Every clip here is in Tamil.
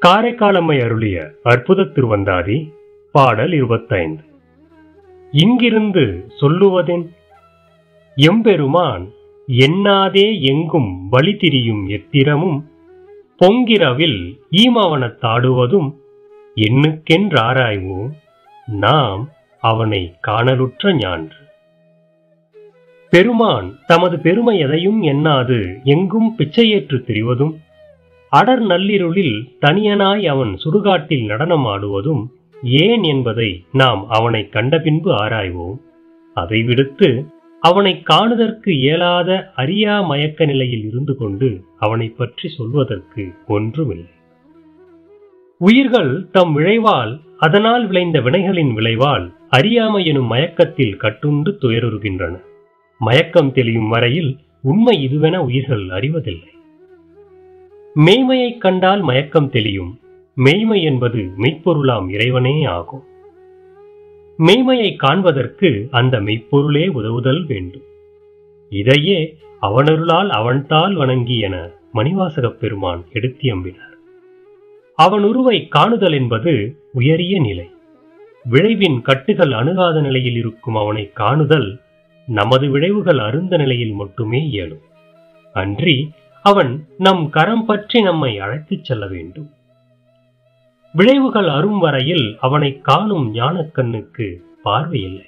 காரைக்காலம்மை அருளிய அற்புத திருவந்தாதி பாடல் 25. இங்கிருந்து சொல்லுவதென் எம்பெருமான் எண்ணாதே எங்கும் வழி திரியும் எத்திரமும் பொங்கிரவில் ஈமவனத்தாடுவதும் எண்ணுக்கென்றாராய்வோம் நாம் அவனை காணலுற்ற ஞான்று. பெருமான் தமது பெருமை எதையும் எண்ணாது எங்கும் பிச்சையேற்று திரிவதும் அடர் நள்ளிருளில் தனியனாய் அவன் சுடுகாட்டில் நடனம் ஆடுவதும் ஏன் என்பதை நாம் அவனை கண்ட பின்பு ஆராய்வோம். அதை விடுத்து அவனை காணுதற்கு இயலாத அறியா மயக்க நிலையில் இருந்து கொண்டு அவனை பற்றி சொல்வதற்கு ஒன்றுமில்லை. உயிர்கள் தம் விளைவால் அதனால் விளைந்த வினைகளின் விளைவால் அறியாமை எனும் மயக்கத்தில் கட்டுண்டு துயருகின்றன. மயக்கம் தெளியும் வரையில் உண்மை இதுவென உயிர்கள் அறிவதில்லை. மெய்மையைக் கண்டால் மயக்கம் தெளியும். மெய்மை என்பது மெய்ப்பொருளாம் இறைவனே ஆகும். மெய்மையை காண்பதற்கு அந்த மெய்ப்பொருளே உதவுதல் வேண்டும். இதையே அவனருளால் அவன்தால் வணங்கி என மணிவாசகப் பெருமான் எடுத்தியம்பினார். அவன் உருவை காணுதல் என்பது உயரிய நிலை. விளைவின் கட்டுகள் அணுகாத நிலையில் இருக்கும் அவனை காணுதல் நமது விளைவுகள் அருந்த நிலையில் மட்டுமே இயலும். அன்றி அவன் நம் கரம் பற்றி நம்மை அழைத்துச் செல்ல வேண்டும். விளைவுகள் அரும் வரையில் அவனை காணும் ஞானக்கண்ணுக்கு பார்வையில்லை.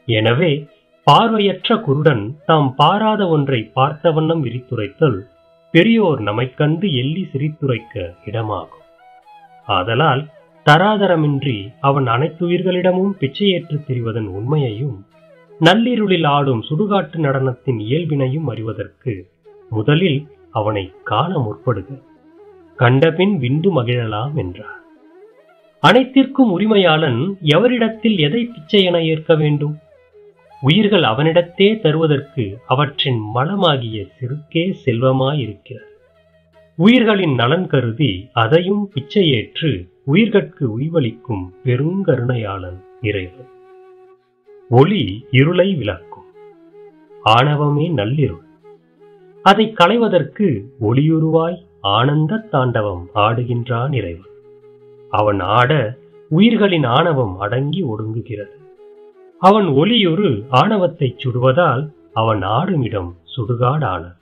எனவே பார்வையற்ற குருடன் தாம் பாராத ஒன்றை பார்த்த வண்ணம் விரித்துரைத்தல் பெரியோர் நம்மைக் கண்டு எள்ளி சிரித்துரைக்க இடமாகும். ஆதலால் தராதரமின்றி அவன் அனைத்துயிர்களிடமும் பிச்சையேற்று திரிவதன் உண்மையையும் நள்ளிருளில் ஆடும் சுடுகாட்டு நடனத்தின் இயல்பினையும் அறிவதற்கு முதலில் அவனை காண முற்படுக. கண்டபின் விண்டு மகிழலாம் என்றார். அனைத்திற்கும் உரிமையாளன் எவரிடத்தில் எதை பிச்சை என ஏற்க வேண்டும்? உயிர்கள் அவனிடத்தே தருவதற்கு அவற்றின் மலமாகிய சிறுக்கே செல்வமாயிருக்கிறது. உயிர்களின் நலன் கருதி அதையும் பிச்சையேற்று உயிர்கட்கு உய்வளிக்கும் பெருங்கருணையாளன் இறைவன். ஒளி இருளை விளக்கும். ஆணவமே நள்ளிருள். அதை களைவதற்கு ஒளியுருவாய் ஆனந்த தாண்டவம் ஆடுகின்றான் இறைவன். அவன் ஆட உயிர்களின் ஆணவம் அடங்கி ஒடுங்குகிறது. அவன் ஒளியுரு ஆணவத்தை சுடுவதால் அவன் ஆடுமிடம் சுடுகாடானான்.